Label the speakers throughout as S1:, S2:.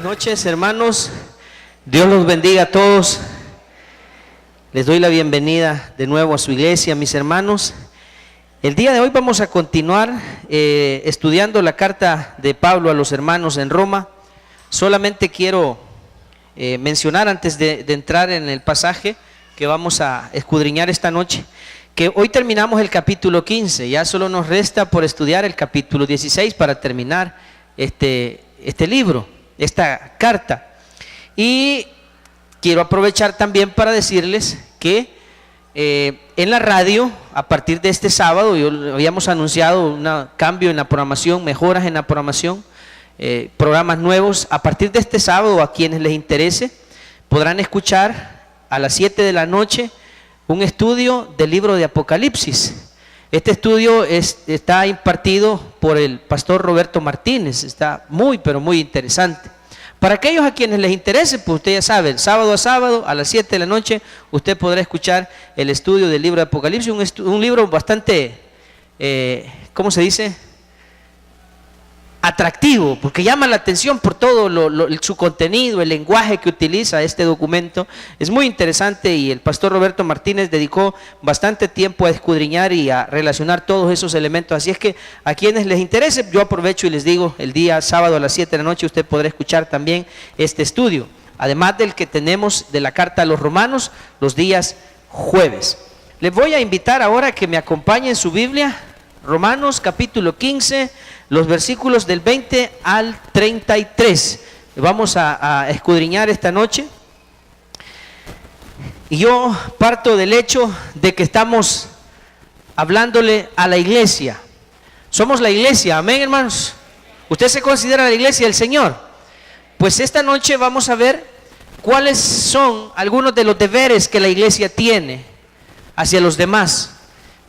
S1: noches, hermanos. Dios los bendiga a todos. Les doy la bienvenida de nuevo a su iglesia, mis hermanos. El día de hoy vamos a continuar estudiando la carta de Pablo a los hermanos en Roma. Solamente quiero mencionar antes de entrar en el pasaje que vamos a escudriñar esta noche, que hoy terminamos el capítulo 15, ya solo nos resta por estudiar el capítulo 16 para terminar este libro, esta carta. Y quiero aprovechar también para decirles que en la radio, a partir de este sábado, habíamos anunciado un cambio en la programación, mejoras en la programación, programas nuevos. A partir de este sábado, a quienes les interese, podrán escuchar a las 7 de la noche un estudio del libro de Apocalipsis. Este estudio está impartido por el pastor Roberto Martínez, está muy pero muy interesante. Para aquellos a quienes les interese, pues usted ya sabe, sábado a sábado a las 7 de la noche usted podrá escuchar el estudio del libro de Apocalipsis, un libro bastante, ¿cómo se dice?, atractivo, porque llama la atención por todo su contenido, el lenguaje que utiliza este documento. Es muy interesante y el pastor Roberto Martínez dedicó bastante tiempo a escudriñar y a relacionar todos esos elementos. Así es que a quienes les interese, yo aprovecho y les digo, el día sábado a las 7 de la noche usted podrá escuchar también este estudio, además del que tenemos de la carta a los romanos los días jueves. Les voy a invitar ahora a que me acompañen en su Biblia, Romanos capítulo 15, los versículos del 20 al 33. Vamos a escudriñar esta noche. Y yo parto del hecho de que estamos hablándole a la iglesia. Somos la iglesia, amén, hermanos. ¿Usted se considera la iglesia del Señor? Pues esta noche vamos a ver cuáles son algunos de los deberes que la iglesia tiene hacia los demás.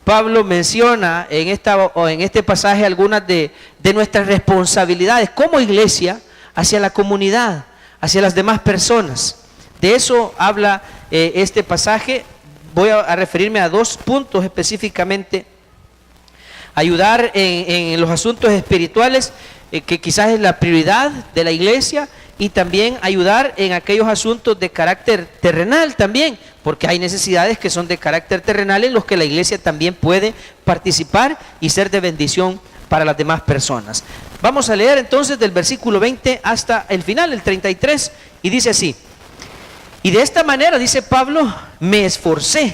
S1: Pablo menciona en este pasaje algunas de nuestras responsabilidades como iglesia hacia la comunidad, hacia las demás personas. De eso habla este pasaje. Voy a referirme a dos puntos específicamente. Ayudar en los asuntos espirituales, que quizás es la prioridad de la iglesia, y también ayudar en aquellos asuntos de carácter terrenal también, porque hay necesidades que son de carácter terrenal en los que la iglesia también puede participar y ser de bendición para las demás personas. Vamos a leer entonces del versículo 20 hasta el final, el 33, y dice así: y de esta manera, dice Pablo, me esforcé.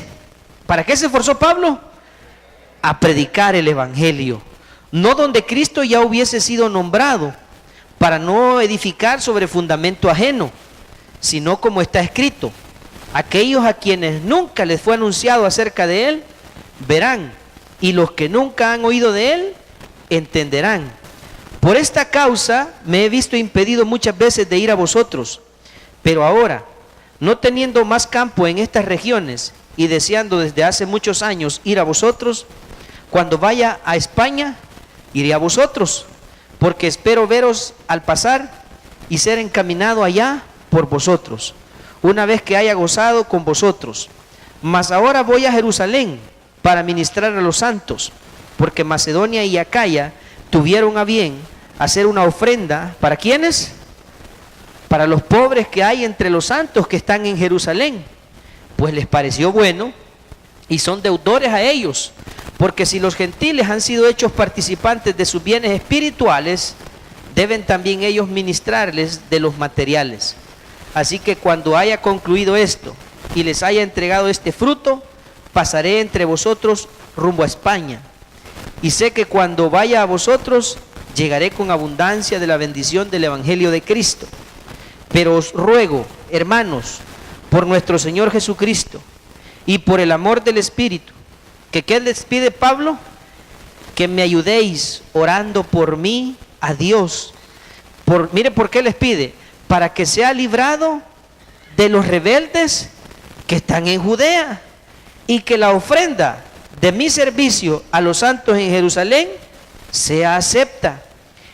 S1: ¿Para qué se esforzó Pablo? A predicar el evangelio, no donde Cristo ya hubiese sido nombrado, para no edificar sobre fundamento ajeno, sino como está escrito: aquellos a quienes nunca les fue anunciado acerca de él, verán, y los que nunca han oído de él, entenderán. Por esta causa me he visto impedido muchas veces de ir a vosotros, pero ahora, no teniendo más campo en estas regiones, y deseando desde hace muchos años ir a vosotros, cuando vaya a España, iré a vosotros, porque espero veros al pasar y ser encaminado allá por vosotros, una vez que haya gozado con vosotros. Mas ahora voy a Jerusalén para ministrar a los santos, porque Macedonia y Acaya tuvieron a bien hacer una ofrenda. ¿Para quiénes? Para los pobres que hay entre los santos que están en Jerusalén, pues les pareció bueno y son deudores a ellos, porque si los gentiles han sido hechos participantes de sus bienes espirituales, deben también ellos ministrarles de los materiales. Así que cuando haya concluido esto y les haya entregado este fruto, pasaré entre vosotros rumbo a España. Y sé que cuando vaya a vosotros, llegaré con abundancia de la bendición del Evangelio de Cristo. Pero os ruego, hermanos, por nuestro Señor Jesucristo y por el amor del Espíritu, que ¿qué les pide Pablo? Que me ayudéis orando por mí a Dios. Mire por qué les pide: para que sea librado de los rebeldes que están en Judea, y que la ofrenda de mi servicio a los santos en Jerusalén sea acepta,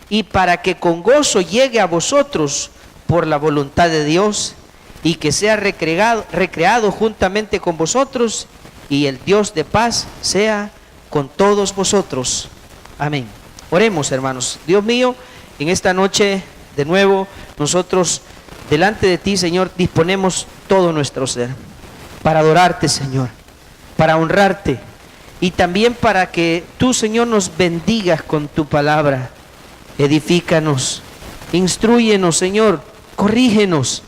S1: y para que con gozo llegue a vosotros por la voluntad de Dios, y que sea recreado juntamente con vosotros, y el Dios de paz sea con todos vosotros. Amén. Oremos, hermanos. Dios mío, en esta noche de nuevo nosotros delante de ti, Señor, disponemos todo nuestro ser para adorarte, Señor, para honrarte y también para que tú, Señor, nos bendigas con tu palabra. Edifícanos, instrúyenos, Señor, corrígenos,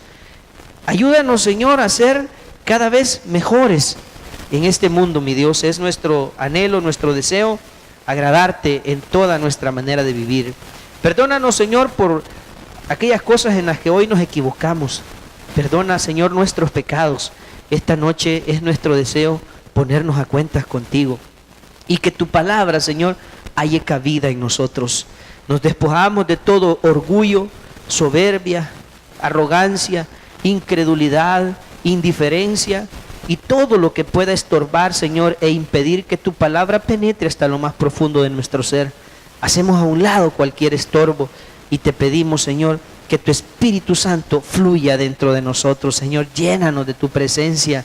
S1: ayúdanos, Señor, a ser cada vez mejores en este mundo, mi Dios. Es nuestro anhelo, nuestro deseo, agradarte en toda nuestra manera de vivir. Perdónanos, Señor, por aquellas cosas en las que hoy nos equivocamos. Perdona, Señor, nuestros pecados. Esta noche es nuestro deseo ponernos a cuentas contigo y que tu palabra, Señor, haya cabida en nosotros. Nos despojamos de todo orgullo, soberbia, arrogancia, incredulidad, indiferencia y todo lo que pueda estorbar, Señor, e impedir que tu palabra penetre hasta lo más profundo de nuestro ser. Hacemos a un lado cualquier estorbo y te pedimos, Señor, que tu Espíritu Santo fluya dentro de nosotros. Señor, llénanos de tu presencia,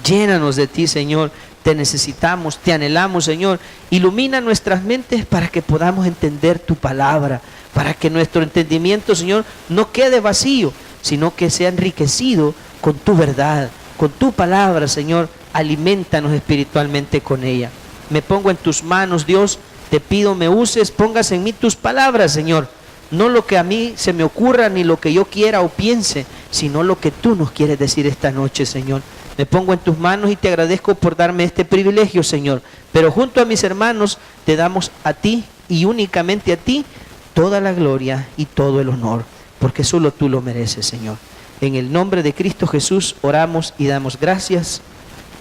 S1: llénanos de ti, Señor. Te necesitamos, te anhelamos, Señor. Ilumina nuestras mentes para que podamos entender tu palabra, para que nuestro entendimiento, Señor, no quede vacío, sino que sea enriquecido con tu verdad, con tu palabra, Señor. Aliméntanos espiritualmente con ella. Me pongo en tus manos, Dios. Te pido me uses, pongas en mí tus palabras, Señor. No lo que a mí se me ocurra ni lo que yo quiera o piense, sino lo que tú nos quieres decir esta noche, Señor. Me pongo en tus manos y te agradezco por darme este privilegio, Señor. Pero junto a mis hermanos te damos a ti y únicamente a ti toda la gloria y todo el honor, porque solo tú lo mereces, Señor. En el nombre de Cristo Jesús oramos y damos gracias.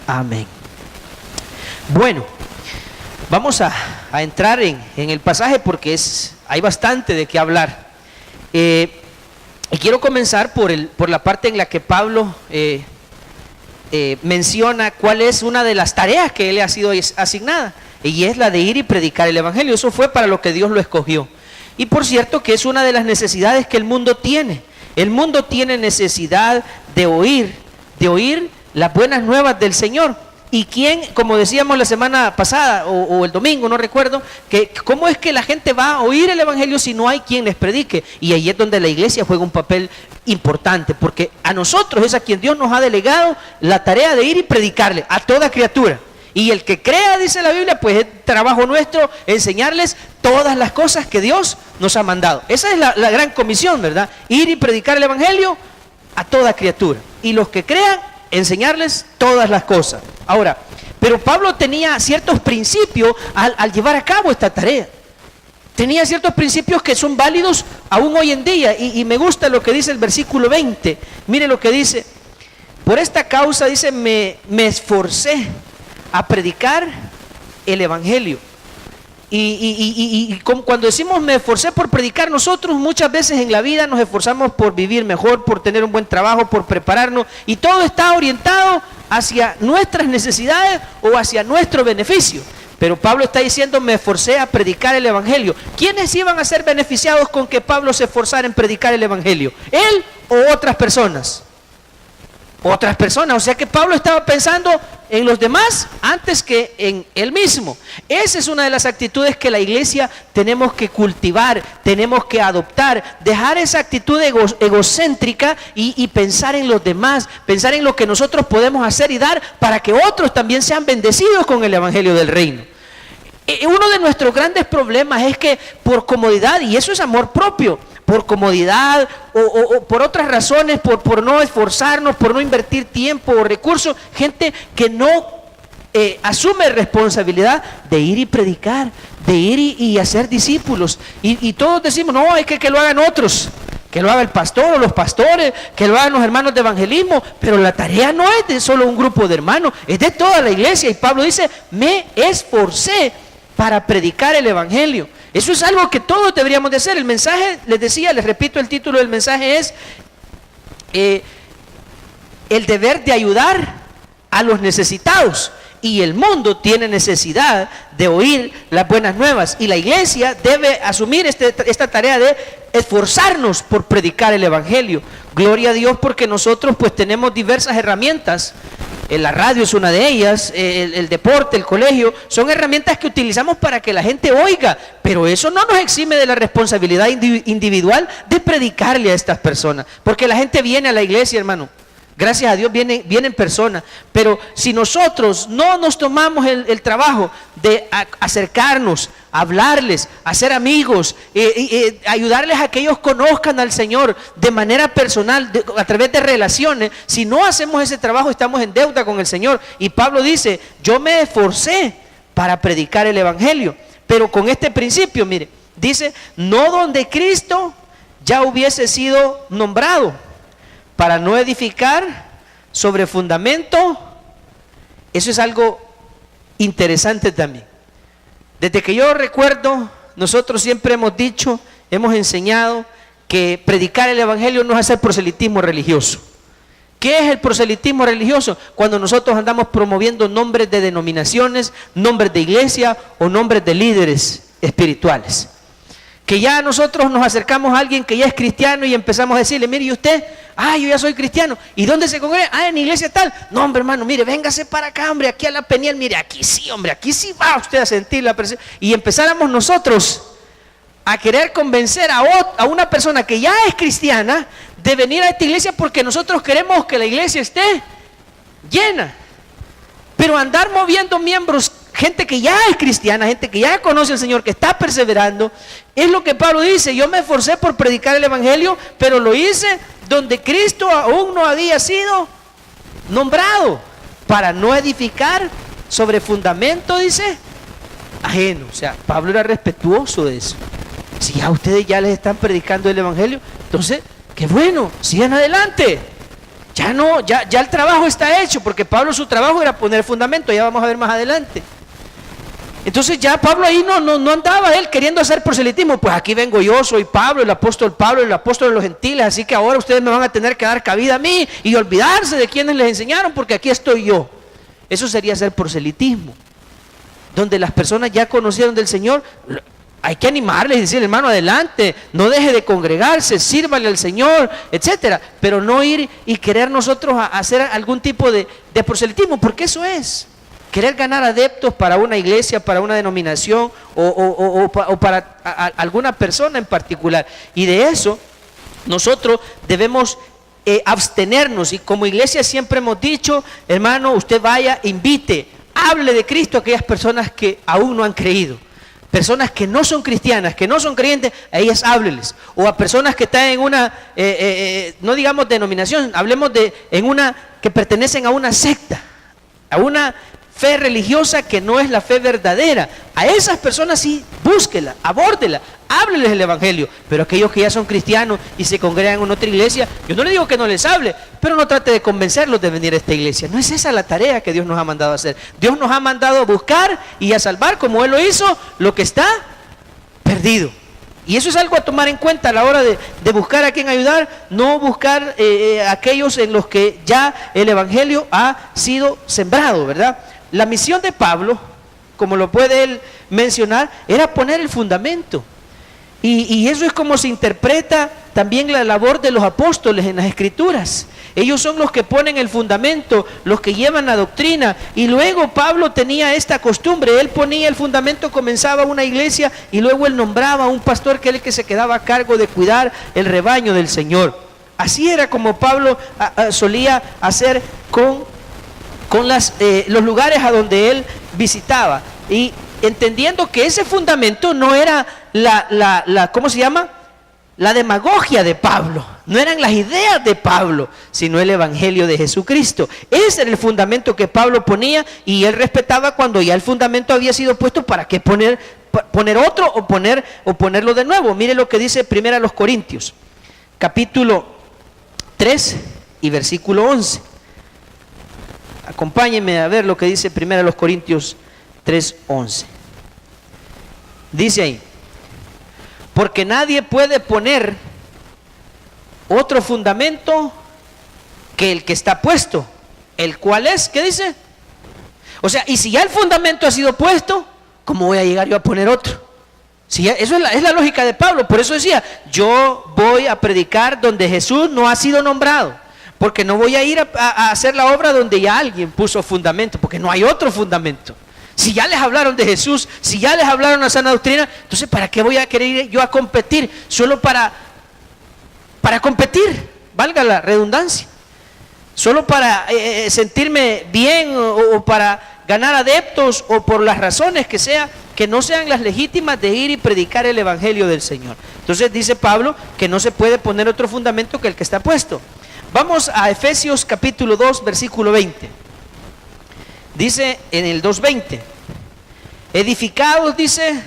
S1: Amén. Bueno, vamos a entrar en el pasaje porque hay bastante de qué hablar. Y quiero comenzar por la parte en la que Pablo menciona cuál es una de las tareas que él le ha sido asignada, y es la de ir y predicar el Evangelio. Eso fue para lo que Dios lo escogió. Y por cierto que es una de las necesidades que el mundo tiene. El mundo tiene necesidad de oír las buenas nuevas del Señor. Y quién, como decíamos la semana pasada o el domingo, no recuerdo, que cómo es que la gente va a oír el Evangelio si no hay quien les predique. Y ahí es donde la iglesia juega un papel importante, porque a nosotros es a quien Dios nos ha delegado la tarea de ir y predicarle a toda criatura. Y el que crea, dice la Biblia, pues es trabajo nuestro enseñarles todas las cosas que Dios nos ha mandado. Esa es la gran comisión, ¿verdad? Ir y predicar el Evangelio a toda criatura. Y los que crean, enseñarles todas las cosas. Ahora, pero Pablo tenía ciertos principios al llevar a cabo esta tarea. Tenía ciertos principios que son válidos aún hoy en día. Y me gusta lo que dice el versículo 20. Mire lo que dice. Por esta causa, dice, me esforcé a predicar el Evangelio. Y cuando decimos me esforcé por predicar, nosotros muchas veces en la vida nos esforzamos por vivir mejor, por tener un buen trabajo, por prepararnos, y todo está orientado hacia nuestras necesidades o hacia nuestro beneficio. Pero Pablo está diciendo me esforcé a predicar el Evangelio. ¿Quiénes iban a ser beneficiados con que Pablo se esforzara en predicar el Evangelio? ¿Él o otras personas? Otras personas. O sea que Pablo estaba pensando en los demás antes que en él mismo. Esa es una de las actitudes que la iglesia tenemos que cultivar, tenemos que adoptar, dejar esa actitud egocéntrica y pensar en los demás, pensar en lo que nosotros podemos hacer y dar para que otros también sean bendecidos con el Evangelio del reino. Uno de nuestros grandes problemas es que por comodidad, y eso es amor propio, por comodidad o por otras razones, por no esforzarnos, por no invertir tiempo o recursos, gente que no asume responsabilidad de ir y predicar, de ir y hacer discípulos. Y todos decimos, no, es que lo hagan otros, que lo haga el pastor o los pastores, que lo hagan los hermanos de evangelismo, pero la tarea no es de solo un grupo de hermanos, es de toda la iglesia. Y Pablo dice, me esforcé para predicar el Evangelio. Eso es algo que todos deberíamos de hacer. El mensaje, les decía, les repito, el título del mensaje es el deber de ayudar a los necesitados. Y el mundo tiene necesidad de oír las buenas nuevas. Y la iglesia debe asumir esta tarea de esforzarnos por predicar el Evangelio. Gloria a Dios porque nosotros pues tenemos diversas herramientas la radio es una de ellas, el deporte, el colegio, son herramientas que utilizamos para que la gente oiga, pero eso no nos exime de la responsabilidad individual de predicarle a estas personas, porque la gente viene a la iglesia, hermano. Gracias a Dios vienen personas, pero si nosotros no nos tomamos el trabajo de acercarnos, hablarles, hacer amigos, ayudarles a que ellos conozcan al Señor de manera personal, a través de relaciones, si no hacemos ese trabajo estamos en deuda con el Señor. Y Pablo dice, yo me esforcé para predicar el Evangelio, pero con este principio, mire, dice, no donde Cristo ya hubiese sido nombrado, para no edificar sobre fundamento. Eso es algo interesante también. Desde que yo recuerdo, nosotros siempre hemos dicho, hemos enseñado que predicar el Evangelio no es hacer proselitismo religioso. ¿Qué es el proselitismo religioso? Cuando nosotros andamos promoviendo nombres de denominaciones, nombres de iglesia o nombres de líderes espirituales. Que ya nosotros nos acercamos a alguien que ya es cristiano y empezamos a decirle, mire, ¿y usted? Yo ya soy cristiano. ¿Y dónde se congrega? En la iglesia tal. No, hombre, hermano, mire, véngase para acá, hombre, aquí a la Peniel, mire, aquí sí, hombre, aquí sí va usted a sentir la presencia. Y empezáramos nosotros a querer convencer a una persona que ya es cristiana de venir a esta iglesia porque nosotros queremos que la iglesia esté llena. Pero andar moviendo miembros, gente que ya es cristiana, gente que ya conoce al Señor, que está perseverando, es lo que Pablo dice, yo me esforcé por predicar el Evangelio, pero lo hice donde Cristo aún no había sido nombrado, para no edificar sobre fundamento, dice, ajeno. O sea, Pablo era respetuoso de eso. Si a ustedes ya les están predicando el Evangelio, entonces, qué bueno, sigan adelante. Ya el trabajo está hecho, porque Pablo su trabajo era poner fundamento, ya vamos a ver más adelante. Entonces ya Pablo ahí no andaba él queriendo hacer proselitismo, pues aquí vengo yo, soy Pablo, el apóstol de los gentiles, así que ahora ustedes me van a tener que dar cabida a mí y olvidarse de quienes les enseñaron, porque aquí estoy yo. Eso sería hacer proselitismo, donde las personas ya conocieron del Señor. Hay que animarles y decirle, hermano, adelante, no deje de congregarse, sírvale al Señor, etcétera, pero no ir y querer nosotros hacer algún tipo de proselitismo, porque eso es querer ganar adeptos para una iglesia, para una denominación o para alguna persona en particular. Y de eso nosotros debemos abstenernos. Y como iglesia siempre hemos dicho, hermano, usted vaya, invite, hable de Cristo a aquellas personas que aún no han creído. Personas que no son cristianas, que no son creyentes, a ellas hábleles. O a personas que están en una, no digamos denominación, hablemos en una que pertenecen a una secta, a una fe religiosa que no es la fe verdadera. A esas personas sí, búsquela, abórdela, hábleles el Evangelio. Pero aquellos que ya son cristianos y se congregan en otra iglesia, yo no le digo que no les hable, pero no trate de convencerlos de venir a esta iglesia. No es esa la tarea que Dios nos ha mandado a hacer. Dios nos ha mandado a buscar y a salvar, como Él lo hizo, lo que está perdido. Y eso es algo a tomar en cuenta a la hora de buscar a quién ayudar, no buscar aquellos en los que ya el Evangelio ha sido sembrado, ¿verdad? La misión de Pablo, como lo puede él mencionar, era poner el fundamento. Y eso es como se interpreta también la labor de los apóstoles en las Escrituras. Ellos son los que ponen el fundamento, los que llevan la doctrina. Y luego Pablo tenía esta costumbre, él ponía el fundamento, comenzaba una iglesia y luego él nombraba a un pastor que era el que se quedaba a cargo de cuidar el rebaño del Señor. Así era como Pablo solía hacer con los lugares a donde él visitaba, y entendiendo que ese fundamento no era ¿cómo se llama? La demagogia de Pablo, no eran las ideas de Pablo, sino el Evangelio de Jesucristo. Ese era el fundamento que Pablo ponía, y él respetaba cuando ya el fundamento había sido puesto. ¿Para qué poner otro o ponerlo de nuevo? Mire lo que dice 1 Corintios, capítulo 3 y versículo 11. Acompáñenme a ver lo que dice 1 Corintios 3:11. Dice ahí: porque nadie puede poner otro fundamento que el que está puesto, el cual es, ¿qué dice? O sea, y si ya el fundamento ha sido puesto, ¿cómo voy a llegar yo a poner otro? Si ya, eso es la lógica de Pablo. Por eso decía, yo voy a predicar donde Jesús no ha sido nombrado. porque no voy a ir a hacer la obra donde ya alguien puso fundamento, porque no hay otro fundamento. Si ya les hablaron de Jesús, si ya les hablaron la sana doctrina, entonces ¿para qué voy a querer ir yo a competir? Solo para competir, valga la redundancia. Solo para sentirme bien o para ganar adeptos o por las razones que sea, que no sean las legítimas de ir y predicar el evangelio del Señor. Entonces dice Pablo que no se puede poner otro fundamento que el que está puesto. Vamos a Efesios capítulo 2, versículo 20. Dice en el 2:20, edificados, dice,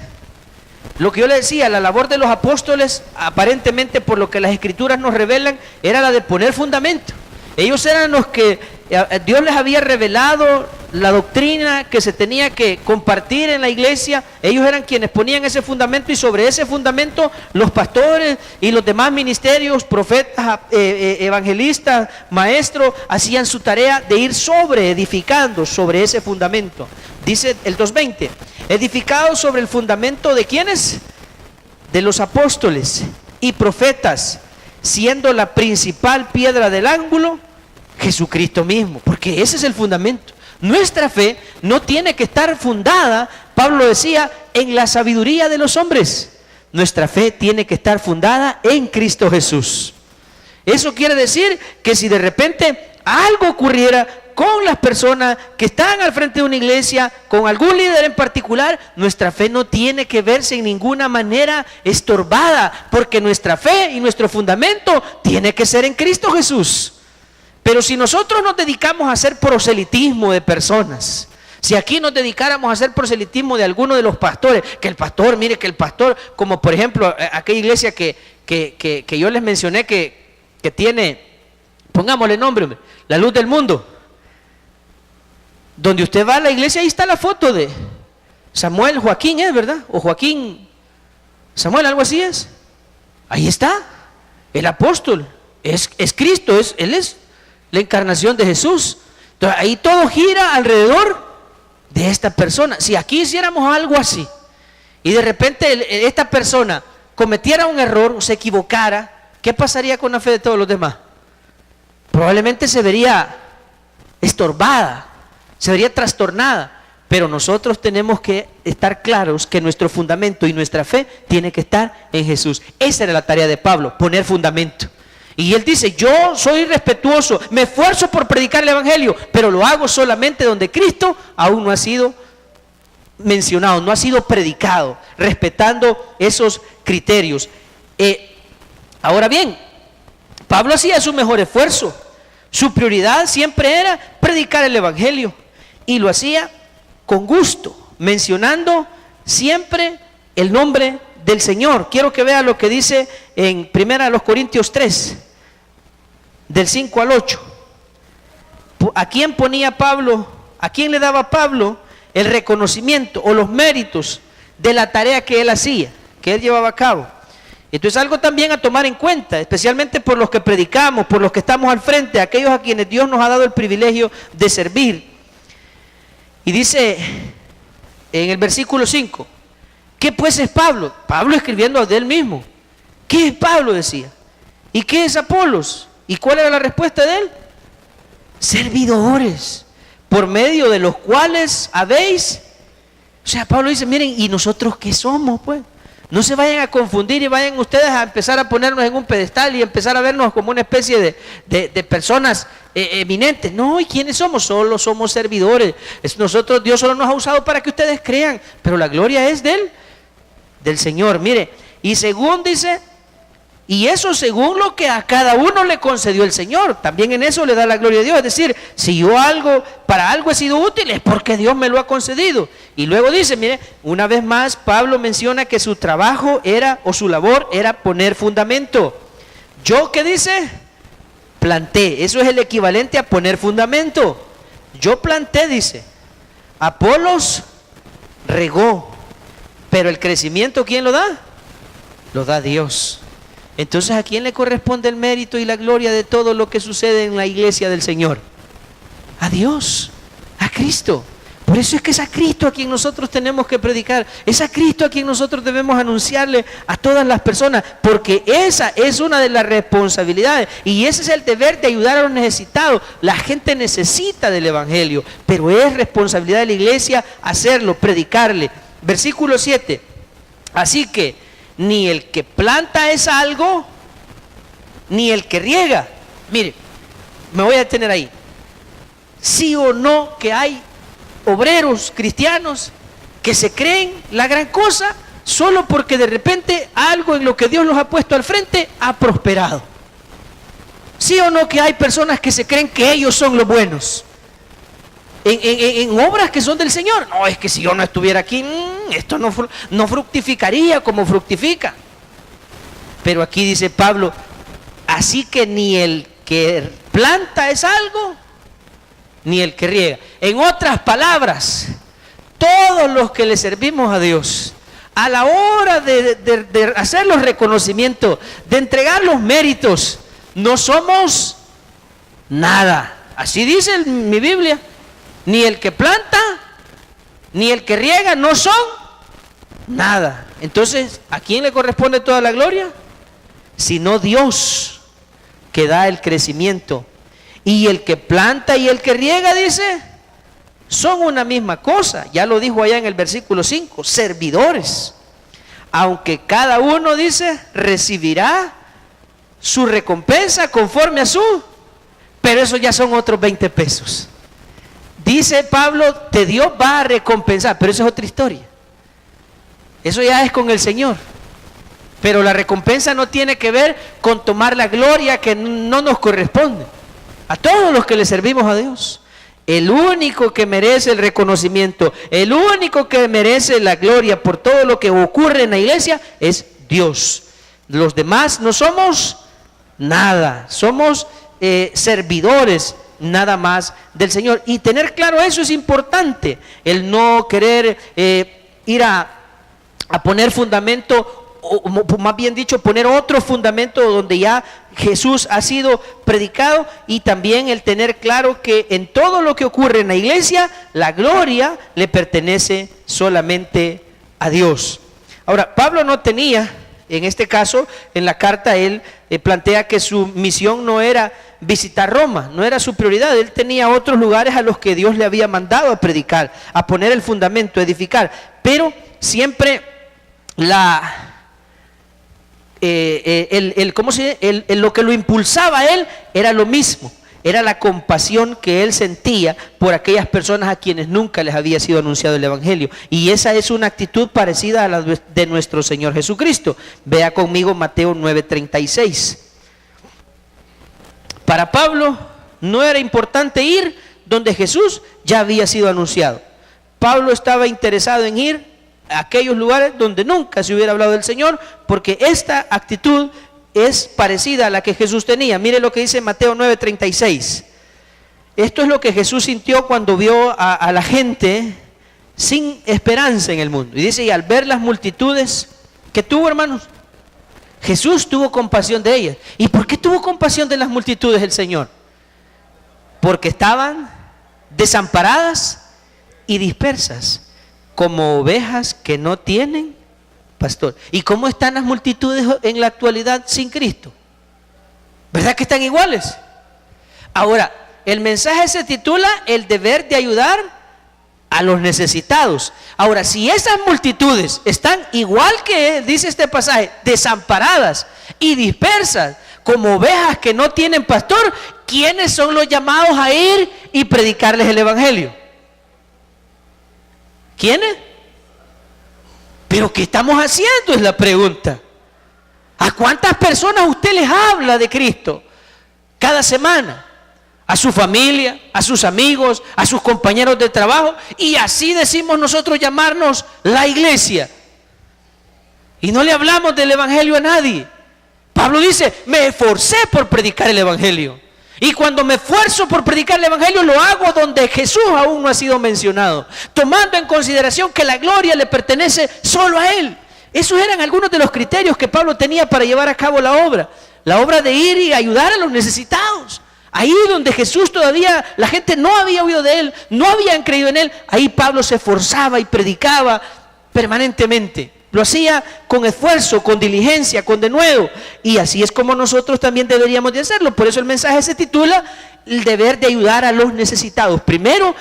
S1: lo que yo le decía, la labor de los apóstoles, aparentemente por lo que las escrituras nos revelan, era la de poner fundamento. Ellos eran los que Dios les había revelado la doctrina que se tenía que compartir en la iglesia. Ellos eran quienes ponían ese fundamento, y sobre ese fundamento los pastores y los demás ministerios, profetas, evangelistas, maestros, hacían su tarea de ir edificando sobre ese fundamento. Dice el 2:20, edificados sobre el fundamento de ¿quiénes? De los apóstoles y profetas, siendo la principal piedra del ángulo Jesucristo mismo, porque ese es el fundamento. Nuestra fe no tiene que estar fundada, Pablo decía, en la sabiduría de los hombres. Nuestra fe tiene que estar fundada en Cristo Jesús. Eso quiere decir que si de repente algo ocurriera con las personas que están al frente de una iglesia, con algún líder en particular, nuestra fe no tiene que verse en ninguna manera estorbada, porque nuestra fe y nuestro fundamento tiene que ser en Cristo Jesús. Pero si nosotros nos dedicamos a hacer proselitismo de personas, si aquí nos dedicáramos a hacer proselitismo de alguno de los pastores, que el pastor, mire que el pastor, como por ejemplo aquella iglesia que yo les mencioné que tiene, pongámosle nombre, la luz del mundo, donde usted va a la iglesia, ahí está la foto de Samuel Joaquín, ¿es verdad? O Joaquín Samuel, algo así es. Ahí está, el apóstol, es Cristo, él es la encarnación de Jesús. Entonces ahí todo gira alrededor de esta persona. Si aquí hiciéramos algo así y de repente esta persona cometiera un error o se equivocara, ¿qué pasaría con la fe de todos los demás? Probablemente se vería estorbada, se vería trastornada. Pero nosotros tenemos que estar claros que nuestro fundamento y nuestra fe tiene que estar en Jesús. Esa era la tarea de Pablo, poner fundamento. Y él dice, yo soy respetuoso, me esfuerzo por predicar el evangelio, pero lo hago solamente donde Cristo aún no ha sido mencionado, no ha sido predicado, respetando esos criterios. Ahora bien, Pablo hacía su mejor esfuerzo. Su prioridad siempre era predicar el evangelio, y lo hacía con gusto, mencionando siempre el nombre del Señor. Quiero que vea lo que dice en 1 Corintios 3, del 5 al 8. ¿A quién ponía Pablo? ¿A quién le daba Pablo el reconocimiento o los méritos de la tarea que él hacía, que él llevaba a cabo? Entonces algo también a tomar en cuenta, especialmente por los que predicamos, por los que estamos al frente, aquellos a quienes Dios nos ha dado el privilegio de servir. Y dice en el versículo 5, ¿qué pues es Pablo? Pablo escribiendo de él mismo. ¿Qué es Pablo? Decía. ¿Y qué es Apolos? ¿Y cuál era la respuesta de él? Servidores, por medio de los cuales habéis. O sea, Pablo dice, miren, ¿y nosotros qué somos, pues? No se vayan a confundir y vayan ustedes a empezar a ponernos en un pedestal y empezar a vernos como una especie de personas eminentes. No, ¿y quiénes somos? Solo somos servidores. Nosotros, Dios solo nos ha usado para que ustedes crean, pero la gloria es del Señor. Mire, y según dice, y eso según lo que a cada uno le concedió el Señor, también en eso le da la gloria a Dios. Es decir, si yo para algo he sido útil, es porque Dios me lo ha concedido. Y luego dice, mire, una vez más Pablo menciona que su trabajo su labor era poner fundamento. Yo, ¿qué dice? Planté. Eso es el equivalente a poner fundamento. Yo planté, dice. Apolos regó, pero el crecimiento, ¿quién lo da? Lo da Dios. Entonces, ¿a quién le corresponde el mérito y la gloria de todo lo que sucede en la iglesia del Señor? A Dios, a Cristo. Por eso es que es a Cristo a quien nosotros tenemos que predicar, es a Cristo a quien nosotros debemos anunciarle a todas las personas, porque esa es una de las responsabilidades y ese es el deber de ayudar a los necesitados. La gente necesita del evangelio, pero es responsabilidad de la iglesia hacerlo, predicarle. Versículo 7, así que ni el que planta es algo, ni el que riega. Mire, me voy a detener ahí. Sí o no que hay obreros cristianos que se creen la gran cosa solo porque de repente algo en lo que Dios los ha puesto al frente ha prosperado. Sí o no que hay personas que se creen que ellos son los buenos en obras que son del Señor. No, es que si yo no estuviera aquí, esto no fructificaría como fructifica. Pero aquí dice Pablo, así que ni el que planta es algo, ni el que riega. En otras palabras, todos los que le servimos a Dios, a la hora de hacer los reconocimientos, de entregar los méritos, no somos nada. Así dice mi Biblia. Ni el que planta, ni el que riega, no son nada. Entonces, ¿a quién le corresponde toda la gloria? Sino Dios, que da el crecimiento. Y el que planta y el que riega, dice, son una misma cosa. Ya lo dijo allá en el versículo 5, servidores. Aunque cada uno, dice, recibirá su recompensa conforme a su, pero eso ya son otros 20 pesos. Dice Pablo, te Dios va a recompensar, pero eso es otra historia. Eso ya es con el Señor. Pero la recompensa no tiene que ver con tomar la gloria que no nos corresponde. A todos los que le servimos a Dios, el único que merece el reconocimiento, el único que merece la gloria por todo lo que ocurre en la iglesia es Dios. Los demás no somos nada, somos servidores nada más del Señor. Y tener claro eso es importante, el no querer ir a poner fundamento, o más bien dicho, poner otro fundamento donde ya Jesús ha sido predicado, y también el tener claro que en todo lo que ocurre en la iglesia, la gloria le pertenece solamente a Dios. Ahora, Pablo no tenía, en este caso, en la carta él plantea que su misión no era visitar Roma, no era su prioridad. Él tenía otros lugares a los que Dios le había mandado a predicar, a poner el fundamento, a edificar, pero siempre lo que lo impulsaba a él era lo mismo, era la compasión que él sentía por aquellas personas a quienes nunca les había sido anunciado el evangelio. Y esa es una actitud parecida a la de nuestro Señor Jesucristo. Vea conmigo Mateo 9:36. Para Pablo no era importante ir donde Jesús ya había sido anunciado. Pablo estaba interesado en ir a aquellos lugares donde nunca se hubiera hablado del Señor, porque esta actitud es parecida a la que Jesús tenía. Mire lo que dice Mateo 9:36. Esto es lo que Jesús sintió cuando vio a la gente sin esperanza en el mundo. Y dice, y al ver las multitudes que tuvo, hermanos, Jesús tuvo compasión de ellas. ¿Y por qué tuvo compasión de las multitudes el Señor? Porque estaban desamparadas y dispersas, como ovejas que no tienen pastor. ¿Y cómo están las multitudes en la actualidad sin Cristo? ¿Verdad que están iguales? Ahora, el mensaje se titula el deber de ayudar a los necesitados. Ahora, si esas multitudes están igual que dice este pasaje, desamparadas y dispersas, como ovejas que no tienen pastor, ¿quiénes son los llamados a ir y predicarles el evangelio? ¿Quiénes? ¿Pero qué estamos haciendo? Es la pregunta. ¿A cuántas personas usted les habla de Cristo cada semana? A su familia, a sus amigos, a sus compañeros de trabajo, y así decimos nosotros llamarnos la iglesia. Y no le hablamos del evangelio a nadie. Pablo dice, me esforcé por predicar el evangelio. Y cuando me esfuerzo por predicar el evangelio, lo hago donde Jesús aún no ha sido mencionado, tomando en consideración que la gloria le pertenece solo a Él. Esos eran algunos de los criterios que Pablo tenía para llevar a cabo la obra de ir y ayudar a los necesitados, Ahí donde Jesús todavía, la gente no había oído de él, no habían creído en él, ahí Pablo se esforzaba y predicaba permanentemente. Lo hacía con esfuerzo, con diligencia, con denuedo. Y así es como nosotros también deberíamos de hacerlo. Por eso el mensaje se titula el deber de ayudar a los necesitados. Primero,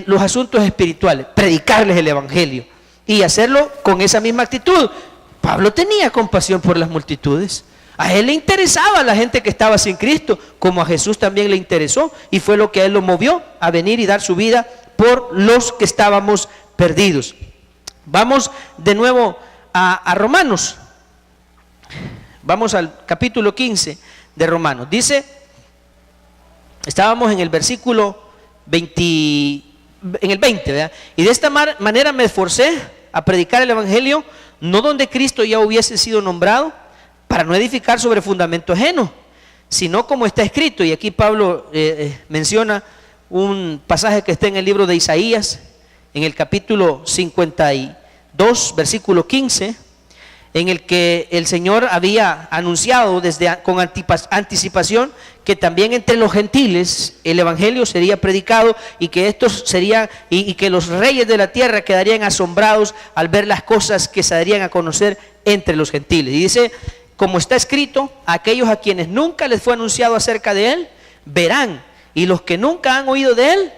S1: los asuntos espirituales, predicarles el evangelio y hacerlo con esa misma actitud. Pablo tenía compasión por las multitudes. A él le interesaba a la gente que estaba sin Cristo, como a Jesús también le interesó, y fue lo que a él lo movió a venir y dar su vida por los que estábamos perdidos. Vamos de nuevo a Romanos. Vamos al capítulo 15 de Romanos. Dice, estábamos en el versículo 20, en el 20, ¿verdad? Y de esta manera me esforcé a predicar el evangelio, no donde Cristo ya hubiese sido nombrado, para no edificar sobre fundamento ajeno, sino como está escrito. Y aquí Pablo menciona un pasaje que está en el libro de Isaías, en el capítulo 52, versículo 15, en el que el Señor había anunciado con anticipación que también entre los gentiles el evangelio sería predicado, y que estos serían y que los reyes de la tierra quedarían asombrados al ver las cosas que se darían a conocer entre los gentiles. Y dice, como está escrito, aquellos a quienes nunca les fue anunciado acerca de él verán, y los que nunca han oído de él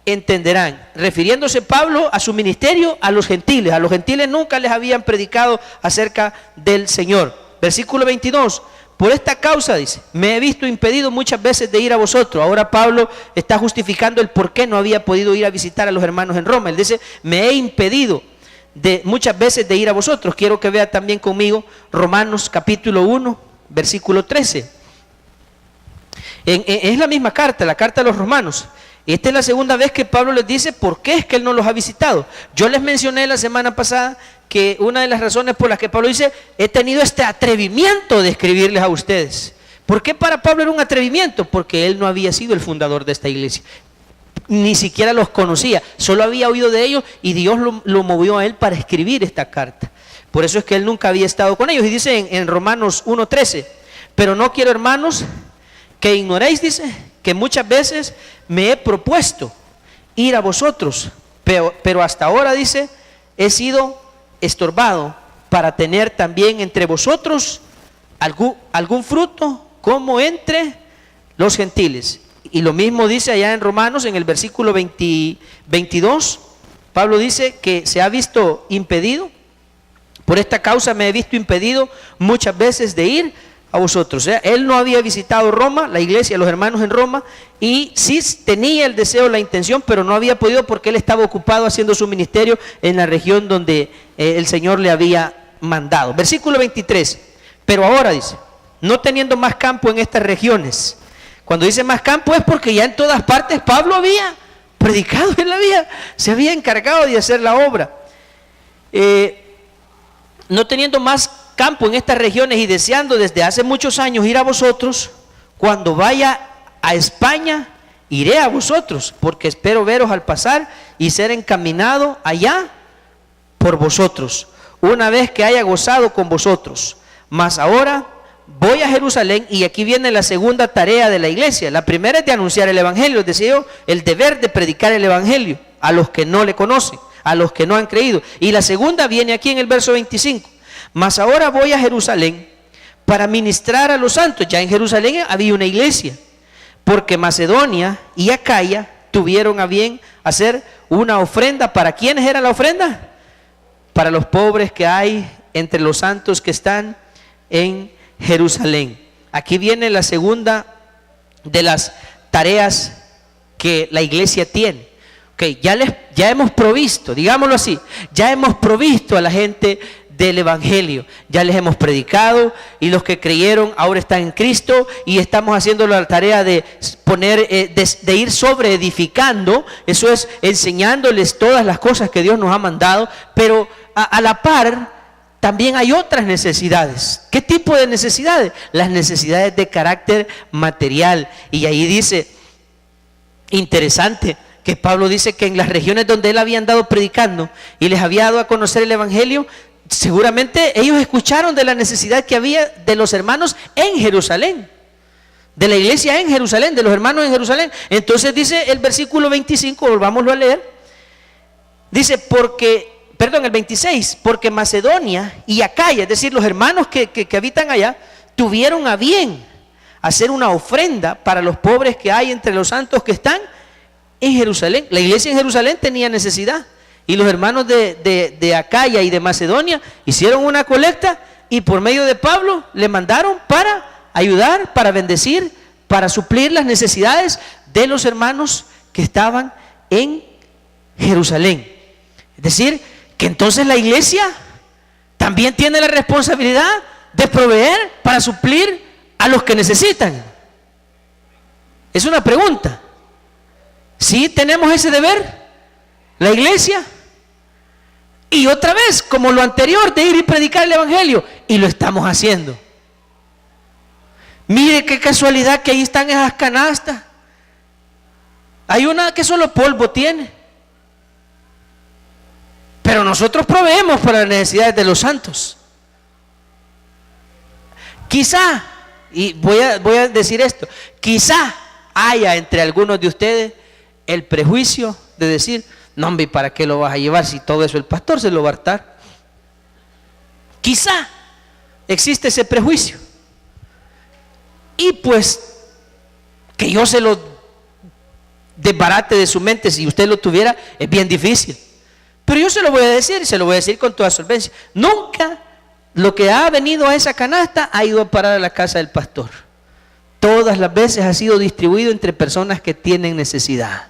S1: entenderán. Refiriéndose Pablo a su ministerio a los gentiles. A los gentiles nunca les habían predicado acerca del Señor. Versículo 22. Por esta causa, dice, me he visto impedido muchas veces de ir a vosotros. Ahora Pablo está justificando el por qué no había podido ir a visitar a los hermanos en Roma. Él dice, me he impedido muchas veces de ir a vosotros. Quiero que vea también conmigo Romanos capítulo 1, versículo 13. Es la misma carta, la carta a los romanos. Esta es la segunda vez que Pablo les dice por qué es que él no los ha visitado. Yo les mencioné la semana pasada que una de las razones por las que Pablo dice, he tenido este atrevimiento de escribirles a ustedes. ¿Por qué para Pablo era un atrevimiento? Porque él no había sido el fundador de esta iglesia. Ni siquiera los conocía, solo había oído de ellos, y Dios lo movió a él para escribir esta carta. Por eso es que él nunca había estado con ellos. Y dice en Romanos 1:13, pero no quiero, hermanos, que ignoréis, dice, que muchas veces me he propuesto ir a vosotros, pero hasta ahora, dice, he sido estorbado para tener también entre vosotros algún fruto como entre los gentiles. Y lo mismo dice allá en Romanos, en el versículo 22, Pablo dice que se ha visto impedido, por esta causa me he visto impedido muchas veces de ir a vosotros. O sea, él no había visitado Roma, la iglesia, los hermanos en Roma, y sí tenía el deseo, la intención, pero no había podido porque él estaba ocupado haciendo su ministerio en la región donde el Señor le había mandado. Versículo 23, pero ahora dice, no teniendo más campo en estas regiones. Cuando dice más campo es porque ya en todas partes Pablo había predicado, se había encargado de hacer la obra. No teniendo más campo en estas regiones y deseando desde hace muchos años ir a vosotros, cuando vaya a España iré a vosotros, porque espero veros al pasar y ser encaminado allá por vosotros, una vez que haya gozado con vosotros. Mas ahora voy a Jerusalén, y aquí viene la segunda tarea de la iglesia. La primera es de anunciar el evangelio, es decir, el deber de predicar el evangelio a los que no le conocen, a los que no han creído. Y la segunda viene aquí en el verso 25. Mas ahora voy a Jerusalén para ministrar a los santos. Ya en Jerusalén había una iglesia, porque Macedonia y Acaya tuvieron a bien hacer una ofrenda. ¿Para quiénes era la ofrenda? Para los pobres que hay entre los santos que están en Jerusalén. Aquí viene la segunda de las tareas que la iglesia tiene. Okay, ya hemos provisto, digámoslo así, ya hemos provisto a la gente del evangelio, ya les hemos predicado, y los que creyeron ahora están en Cristo, y estamos haciendo la tarea de de ir sobre edificando, eso es, enseñándoles todas las cosas que Dios nos ha mandado, pero a la par también hay otras necesidades. ¿Qué tipo de necesidades? Las necesidades de carácter material. Y ahí dice, interesante, que Pablo dice que en las regiones donde él había andado predicando y les había dado a conocer el evangelio, seguramente ellos escucharon de la necesidad que había de los hermanos en Jerusalén. de la iglesia en Jerusalén, de los hermanos en Jerusalén. Entonces dice el versículo 25, volvámoslo a leer. Dice, el 26, porque Macedonia y Acaya, es decir, los hermanos que habitan allá, tuvieron a bien hacer una ofrenda para los pobres que hay entre los santos que están en Jerusalén. La iglesia en Jerusalén tenía necesidad, y los hermanos de Acaya y de Macedonia hicieron una colecta, y por medio de Pablo le mandaron para ayudar, para bendecir, para suplir las necesidades de los hermanos que estaban en Jerusalén. Es decir, que entonces la iglesia también tiene la responsabilidad de proveer para suplir a los que necesitan. Es una pregunta. ¿Sí tenemos ese deber? La iglesia. Y otra vez, como lo anterior de ir y predicar el evangelio, y lo estamos haciendo. Mire qué casualidad que ahí están esas canastas. Hay una que solo polvo tiene. Pero nosotros proveemos para las necesidades de los santos. Quizá, y voy a decir esto, quizá haya entre algunos de ustedes el prejuicio de decir, no hombre, ¿para qué lo vas a llevar si todo eso el pastor se lo va a hartar? Quizá existe ese prejuicio. Y pues, que yo se lo desbarate de su mente, si usted lo tuviera, es bien difícil. Pero yo se lo voy a decir, y se lo voy a decir con toda solvencia. Nunca lo que ha venido a esa canasta ha ido a parar a la casa del pastor. Todas las veces ha sido distribuido entre personas que tienen necesidad.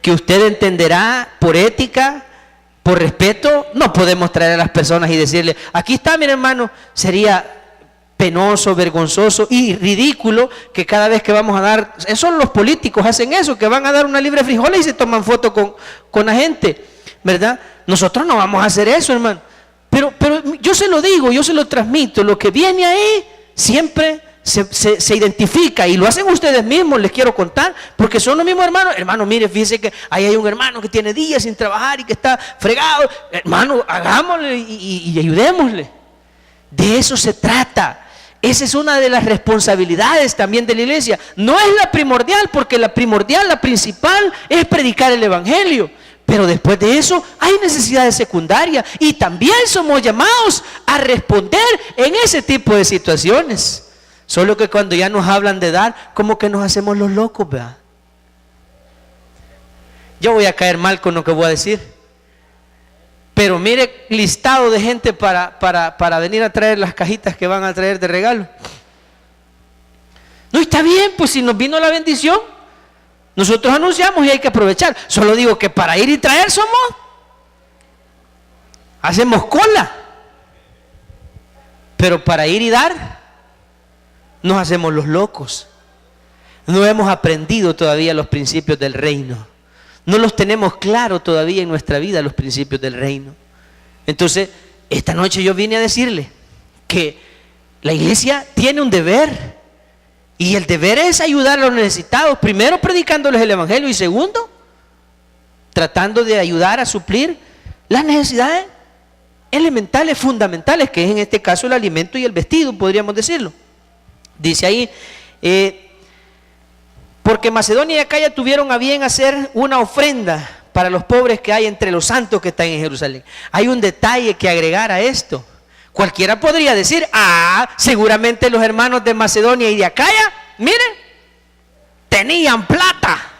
S1: Que usted entenderá por ética, por respeto, no podemos traer a las personas y decirle, aquí está mi hermano. Sería penoso, vergonzoso y ridículo que cada vez que vamos a dar, eso los políticos hacen eso, que van a dar una libre de frijoles y se toman foto con la gente, ¿verdad? Nosotros no vamos a hacer eso, hermano. Pero yo se lo digo, yo se lo transmito. Lo que viene ahí siempre se identifica, y lo hacen ustedes mismos, les quiero contar, porque son los mismos hermanos. Hermano, mire, fíjese que ahí hay un hermano que tiene días sin trabajar y que está fregado. Hermano, hagámosle y ayudémosle. De eso se trata. Esa es una de las responsabilidades también de la iglesia. No es la primordial, porque la primordial, la principal, es predicar el evangelio. Pero después de eso hay necesidades secundarias, y también somos llamados a responder en ese tipo de situaciones. Solo que cuando ya nos hablan de dar, como que nos hacemos los locos, ¿verdad? Yo voy a caer mal con lo que voy a decir, pero mire, listado de gente para venir a traer las cajitas que van a traer de regalo. No, está bien, pues si nos vino la bendición, nosotros anunciamos y hay que aprovechar. Solo digo que para ir y traer hacemos cola, pero para ir y dar nos hacemos los locos. No hemos aprendido todavía los principios del reino. No los tenemos claros todavía en nuestra vida, los principios del reino. Entonces, esta noche yo vine a decirle que la iglesia tiene un deber, y el deber es ayudar a los necesitados, primero predicándoles el evangelio, y segundo, tratando de ayudar a suplir las necesidades elementales, fundamentales, que es en este caso el alimento y el vestido, podríamos decirlo. Dice ahí, porque Macedonia y Acaya tuvieron a bien hacer una ofrenda para los pobres que hay entre los santos que están en Jerusalén. Hay un detalle que agregar a esto. Cualquiera podría decir, seguramente los hermanos de Macedonia y de Acaya, miren, tenían plata,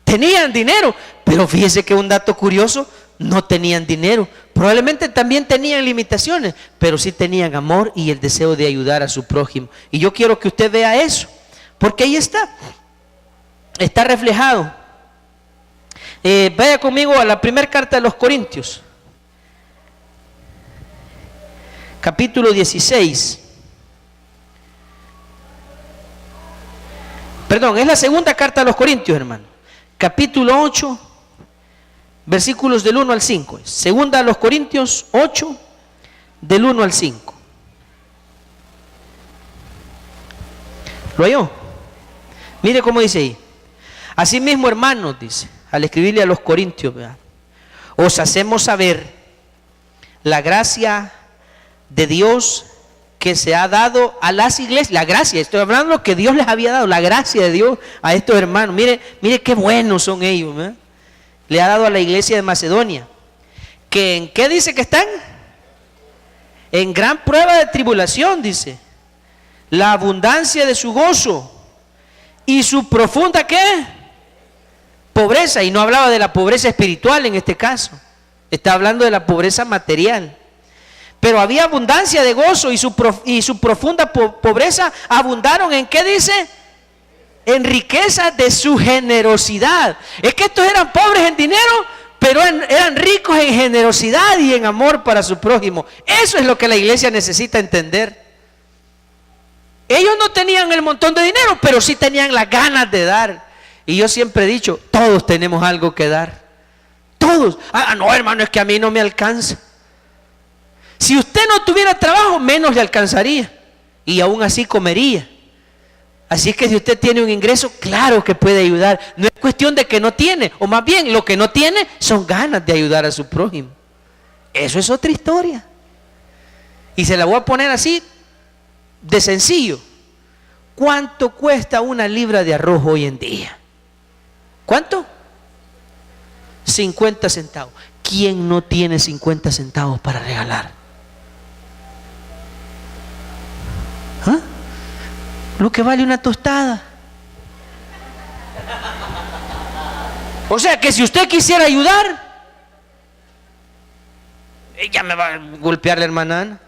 S1: tenían dinero. Pero fíjese que un dato curioso, no tenían dinero. Probablemente también tenían limitaciones, pero sí tenían amor y el deseo de ayudar a su prójimo. Y yo quiero que usted vea eso, porque ahí está reflejado. Vaya conmigo a la primera carta de los Corintios, capítulo 16. Perdón, es la segunda carta de los Corintios, hermano. Capítulo 8, versículos del 1 al 5. Segunda a los Corintios 8, del 1 al 5. ¿Lo halló? Mire cómo dice ahí. Asimismo, hermanos, dice, al escribirle a los Corintios, ¿verdad?, os hacemos saber la gracia de Dios que se ha dado a las iglesias, la gracia, estoy hablando de lo que Dios les había dado, la gracia de Dios a estos hermanos. Mire qué buenos son ellos, ¿eh? Le ha dado a la iglesia de Macedonia, que ¿en qué dice que están? En gran prueba de tribulación, dice, la abundancia de su gozo y su profunda, ¿qué? Pobreza. Y no hablaba de la pobreza espiritual en este caso, está hablando de la pobreza material. Pero había abundancia de gozo y su profunda pobreza abundaron ¿en qué dice? En riqueza de su generosidad. Es que estos eran pobres en dinero, pero eran ricos en generosidad y en amor para su prójimo. Eso es lo que la iglesia necesita entender. Ellos no tenían el montón de dinero, pero sí tenían las ganas de dar. Y yo siempre he dicho, todos tenemos algo que dar. Todos. No, hermano, es que a mí no me alcanza. Si usted no tuviera trabajo, menos le alcanzaría. Y aún así comería. Así que si usted tiene un ingreso, claro que puede ayudar. No es cuestión de que no tiene, o más bien lo que no tiene son ganas de ayudar a su prójimo. Eso es otra historia. Y se la voy a poner así de sencillo. ¿Cuánto cuesta una libra de arroz hoy en día? ¿Cuánto? 50 centavos. ¿Quién no tiene 50 centavos para regalar? ¿Ah? Lo que vale una tostada. O sea que si usted quisiera ayudar, ella me va a golpear la hermana Ana.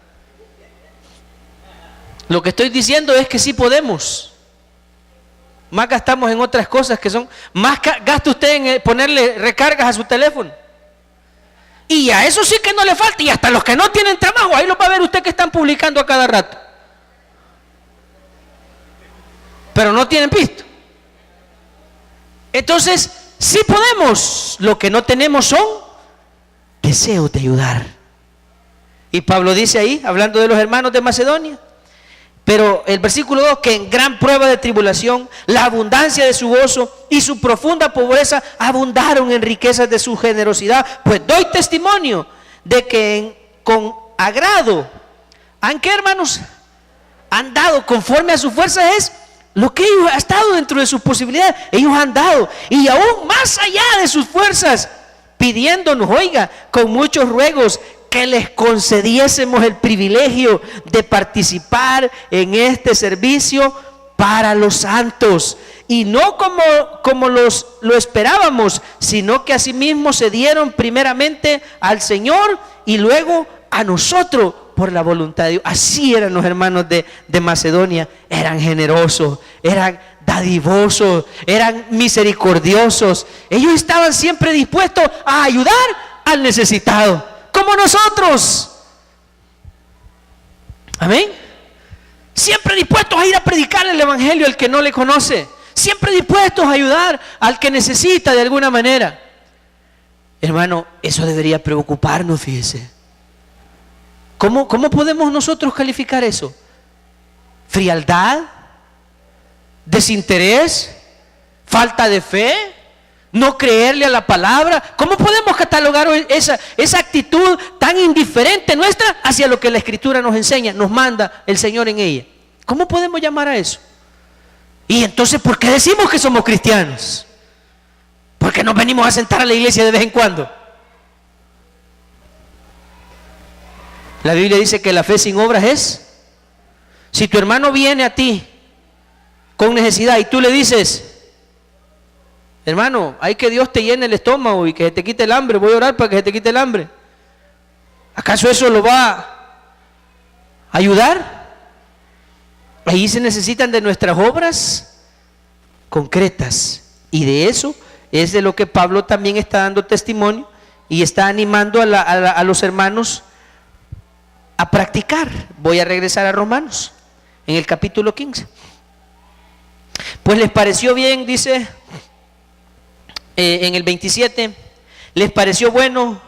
S1: Lo que estoy diciendo es que sí podemos. Más gastamos en otras cosas que son, más gasta usted en ponerle recargas a su teléfono. Y a eso sí que no le falta. Y hasta los que no tienen trabajo, ahí lo va a ver usted que están publicando a cada rato. Pero no tienen pisto. Entonces, sí podemos. Lo que no tenemos son deseos de ayudar. Y Pablo dice ahí, hablando de los hermanos de Macedonia, pero el versículo 2, que en gran prueba de tribulación, la abundancia de su gozo y su profunda pobreza abundaron en riquezas de su generosidad. Pues doy testimonio de que con agrado, ¿han qué, hermanos? Han dado conforme a sus fuerzas, es lo que ellos han estado dentro de sus posibilidades. Ellos han dado, y aún más allá de sus fuerzas, pidiéndonos, oiga, con muchos ruegos, que les concediésemos el privilegio de participar en este servicio para los santos, y no como lo esperábamos, sino que asimismo se dieron primeramente al Señor y luego a nosotros por la voluntad de Dios. Así eran los hermanos de Macedonia. Eran generosos, eran dadivosos, eran misericordiosos. Ellos estaban siempre dispuestos a ayudar al necesitado, como nosotros. Amén. Siempre dispuestos a ir a predicar el evangelio al que no le conoce. Siempre dispuestos a ayudar al que necesita de alguna manera. Hermano, eso debería preocuparnos, fíjese. ¿Cómo podemos nosotros calificar eso? ¿Frialdad? ¿Desinterés? ¿Falta de fe? ¿No creerle a la palabra? ¿Cómo podemos catalogar esa actitud tan indiferente nuestra hacia lo que la Escritura nos enseña, nos manda el Señor en ella? ¿Cómo podemos llamar a eso? Y entonces, ¿por qué decimos que somos cristianos? ¿Por qué nos venimos a sentar a la iglesia de vez en cuando? La Biblia dice que la fe sin obras es, si tu hermano viene a ti con necesidad y tú le dices, hermano, hay que Dios te llene el estómago y que se te quite el hambre, voy a orar para que se te quite el hambre, ¿acaso eso lo va a ayudar? Ahí se necesitan de nuestras obras concretas, y de eso es de lo que Pablo también está dando testimonio y está animando a los hermanos a practicar. Voy a regresar a Romanos en el capítulo 15. Pues les pareció bien, dice en el 27, les pareció bueno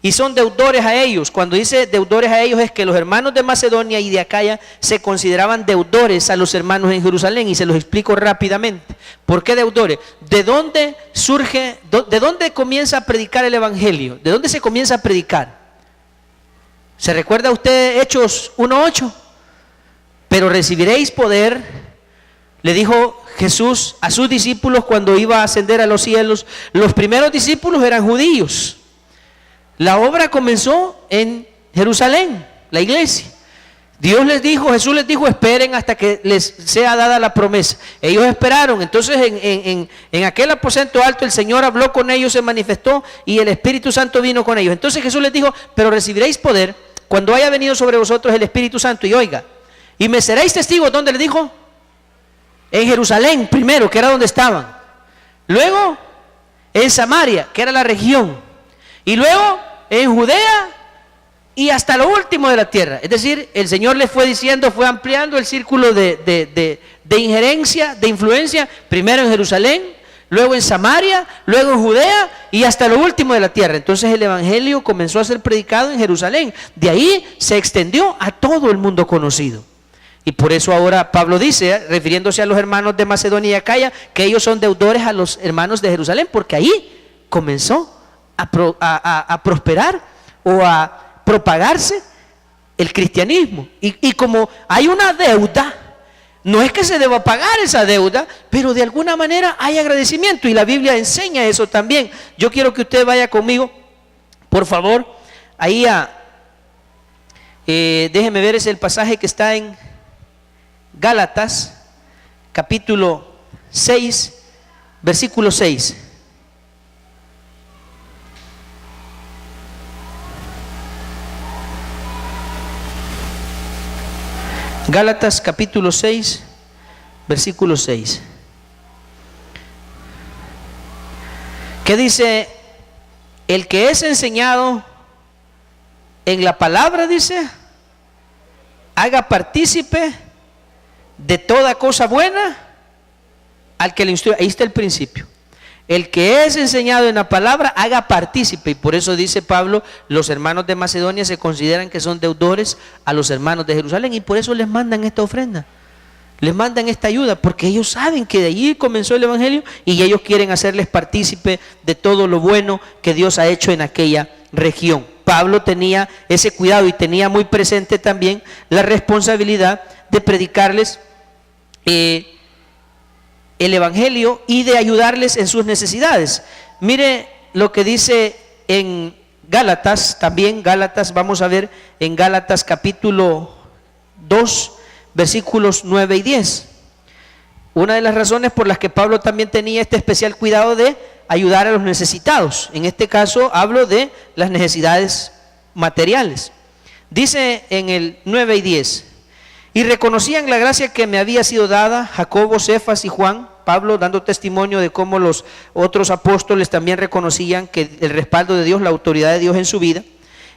S1: y son deudores a ellos. Cuando dice deudores a ellos es que los hermanos de Macedonia y de Acaya se consideraban deudores a los hermanos en Jerusalén, y se los explico rápidamente. ¿Por qué deudores? ¿De dónde surge, de dónde comienza a predicar el evangelio? ¿De dónde se comienza a predicar? ¿Se recuerda usted Hechos 1:8? pero recibiréis poder, le dijo Jesús a sus discípulos cuando iba a ascender a los cielos. Los primeros discípulos eran judíos. La obra comenzó en Jerusalén, la iglesia. Dios les dijo, Jesús les dijo, esperen hasta que les sea dada la promesa. Ellos esperaron. Entonces en aquel aposento alto el Señor habló con ellos, se manifestó y el Espíritu Santo vino con ellos. Entonces Jesús les dijo, pero recibiréis poder cuando haya venido sobre vosotros el Espíritu Santo. Y oiga, y me seréis testigos. ¿Dónde le dijo? En Jerusalén primero, que era donde estaban. Luego en Samaria, que era la región. Y luego en Judea y hasta lo último de la tierra. Es decir, el Señor les fue diciendo, fue ampliando el círculo de injerencia, de influencia, primero en Jerusalén, luego en Samaria, luego en Judea y hasta lo último de la tierra. Entonces el evangelio comenzó a ser predicado en Jerusalén. De ahí se extendió a todo el mundo conocido. Y por eso ahora Pablo dice, refiriéndose a los hermanos de Macedonia y Acaya, que ellos son deudores a los hermanos de Jerusalén, porque ahí comenzó a prosperar o a propagarse el cristianismo. Y como hay una deuda, no es que se deba pagar esa deuda, pero de alguna manera hay agradecimiento, y la Biblia enseña eso también. Yo quiero que usted vaya conmigo, por favor, ahí déjeme ver, es el pasaje que está en Gálatas, capítulo 6, versículo 6. Gálatas capítulo 6, versículo 6. ¿Qué dice? El que es enseñado en la palabra, dice, haga partícipe de toda cosa buena al que le instruye. Ahí está el principio. El que es enseñado en la palabra, haga partícipe. Y por eso dice Pablo, los hermanos de Macedonia se consideran que son deudores a los hermanos de Jerusalén, y por eso les mandan esta ofrenda, les mandan esta ayuda, porque ellos saben que de allí comenzó el evangelio y ellos quieren hacerles partícipe de todo lo bueno que Dios ha hecho en aquella región. Pablo tenía ese cuidado y tenía muy presente también la responsabilidad de predicarles el evangelio y de ayudarles en sus necesidades. Mire lo que dice en Gálatas, también Gálatas, vamos a ver en Gálatas capítulo 2, versículos 9 y 10. Una de las razones por las que Pablo también tenía este especial cuidado de ayudar a los necesitados. En este caso hablo de las necesidades materiales. Dice en el 9 y 10: y reconocían la gracia que me había sido dada, Jacobo, Cefas y Juan. Pablo dando testimonio de cómo los otros apóstoles también reconocían que el respaldo de Dios, la autoridad de Dios en su vida.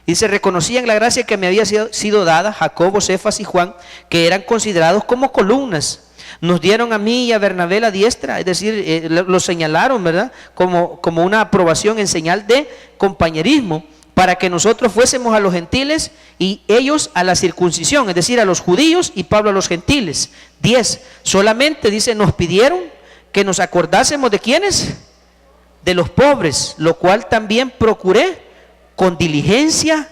S1: Dice, reconocían la gracia que me había sido dada, Jacobo, Cefas y Juan, que eran considerados como columnas. Nos dieron a mí y a Bernabé la diestra, es decir, lo señalaron, ¿verdad? Como una aprobación en señal de compañerismo, para que nosotros fuésemos a los gentiles y ellos a la circuncisión, es decir, a los judíos y Pablo a los gentiles. 10. Solamente, dice, nos pidieron que nos acordásemos de ¿quiénes? De los pobres, lo cual también procuré con diligencia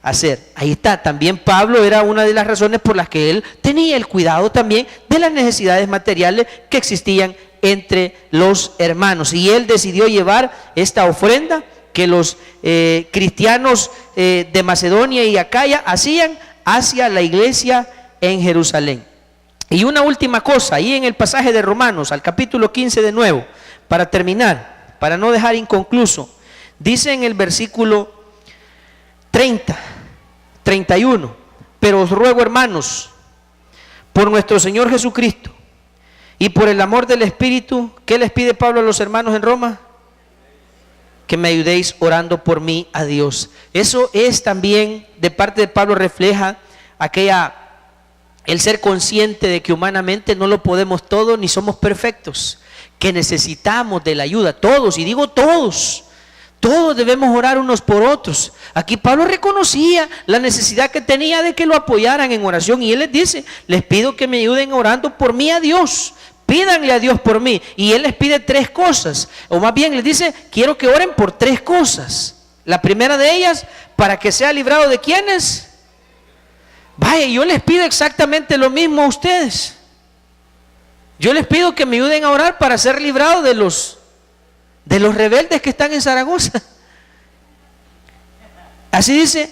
S1: hacer. Ahí está, también Pablo era una de las razones por las que él tenía el cuidado también de las necesidades materiales que existían entre los hermanos, y él decidió llevar esta ofrenda que los cristianos de Macedonia y Acaya hacían hacia la iglesia en Jerusalén. Y una última cosa, ahí en el pasaje de Romanos, al capítulo 15 de nuevo, para terminar, para no dejar inconcluso, dice en el versículo 31, pero os ruego, hermanos, por nuestro Señor Jesucristo y por el amor del Espíritu, ¿qué les pide Pablo a los hermanos en Roma? Que me ayudéis orando por mí a Dios. Eso es también, de parte de Pablo, refleja el ser consciente de que humanamente no lo podemos todo, ni somos perfectos, que necesitamos de la ayuda, todos, y digo todos debemos orar unos por otros. Aquí Pablo reconocía la necesidad que tenía de que lo apoyaran en oración, y él les dice, les pido que me ayuden orando por mí a Dios. Pídanle a Dios por mí. Y él les pide 3 cosas, o más bien les dice, quiero que oren por 3 cosas. La primera de ellas, para que sea librado de ¿quiénes? Vaya, yo les pido exactamente lo mismo a ustedes. Yo les pido que me ayuden a orar para ser librado de los rebeldes que están en Zaragoza. Así dice,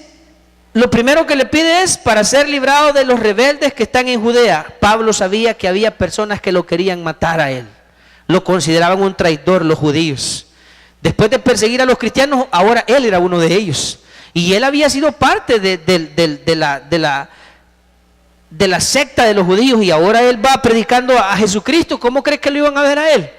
S1: lo primero que le pide es para ser librado de los rebeldes que están en Judea. Pablo sabía que había personas que lo querían matar a él. Lo consideraban un traidor los judíos. Después de perseguir a los cristianos, ahora él era uno de ellos. Y él había sido parte de la secta de los judíos, y ahora él va predicando a Jesucristo. ¿Cómo crees que lo iban a ver a él?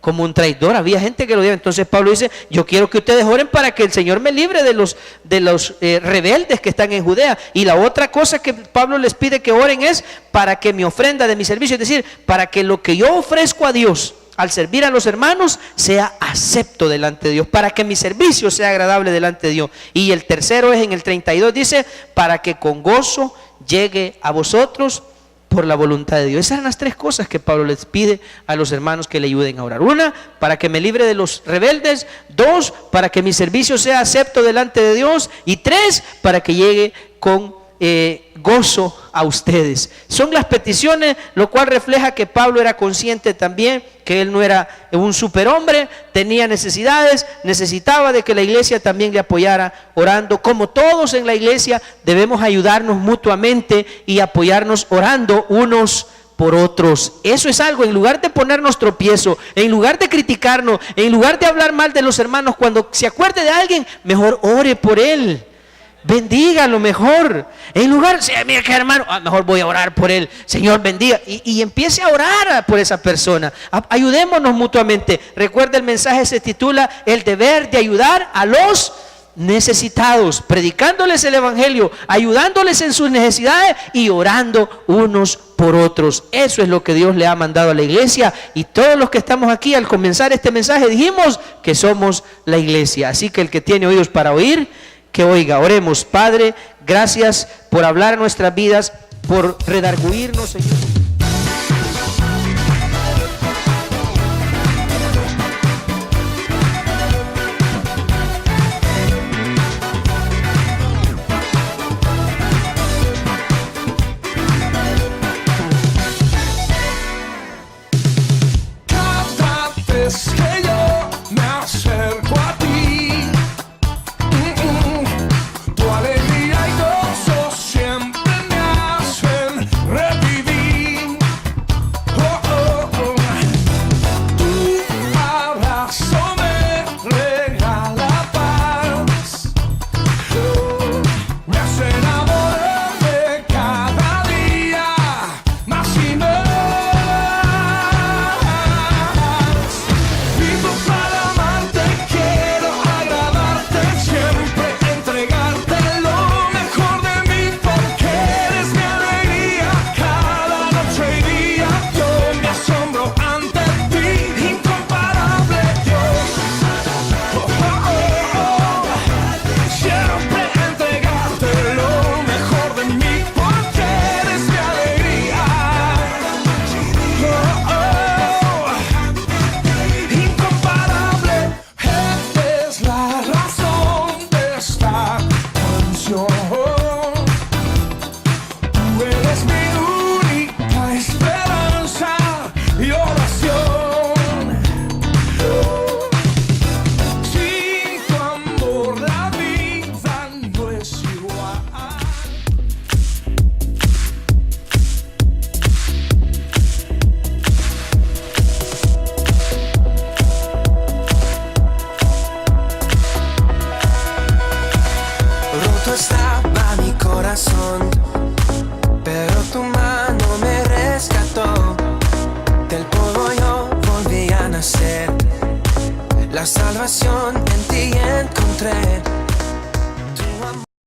S1: Como un traidor. Había gente que lo odiaba. Entonces Pablo dice, yo quiero que ustedes oren para que el Señor me libre de los rebeldes que están en Judea. Y la otra cosa que Pablo les pide que oren es para que mi ofrenda de mi servicio, es decir, para que lo que yo ofrezco a Dios al servir a los hermanos sea acepto delante de Dios, para que mi servicio sea agradable delante de Dios. Y el tercero es en el 32, dice, para que con gozo llegue a vosotros por la voluntad de Dios. Esas son las tres cosas que Pablo les pide a los hermanos que le ayuden a orar. Una, para que me libre de los rebeldes. Dos, para que mi servicio sea acepto delante de Dios. Y tres, para que llegue con gozo a ustedes. Son las peticiones, lo cual refleja que Pablo era consciente también que él no era un superhombre, tenía necesidades, necesitaba de que la iglesia también le apoyara orando. Como todos en la iglesia debemos ayudarnos mutuamente y apoyarnos orando unos por otros. Eso es algo, en lugar de ponernos tropiezo, en lugar de criticarnos, en lugar de hablar mal de los hermanos, cuando se acuerde de alguien, mejor ore por él. Bendígalo mejor. En lugar, mira que hermano, mejor voy a orar por él. Señor, bendiga. Y empiece a orar por esa persona. Ayudémonos mutuamente. Recuerda, el mensaje se titula El deber de ayudar a los necesitados, predicándoles el evangelio, ayudándoles en sus necesidades y orando unos por otros. Eso es lo que Dios le ha mandado a la iglesia, y todos los que estamos aquí al comenzar este mensaje dijimos que somos la iglesia. Así que el que tiene oídos para oír, que oiga. Oremos. Padre, gracias por hablar a nuestras vidas, por redarguirnos, Señor.
S2: Cada vez que yo me acerco a ti, tu alegría y gozo siempre me hacen revivir. Oh, oh, oh. Tu abrazo me regala paz. Oh, me hace enamorarme cada día más y más. Vivo para amarte, quiero agradarte, siempre entregarte lo mejor de mí, porque eres mi alegría cada noche y día. Yo me asombro ante ti, incomparable Dios. Oh, oh, oh, oh. Siempre entregarte lo mejor de mí, porque eres mi alegría. Oh, oh. Incomparable, eres la razón de esta canción. Tú eres mi única esperanza y oración. Sin tu amor la vida no es igual.
S3: Roto estaba mi corazón, pero tu mano me rescató. Del polvo yo volví a nacer, la salvación en ti encontré.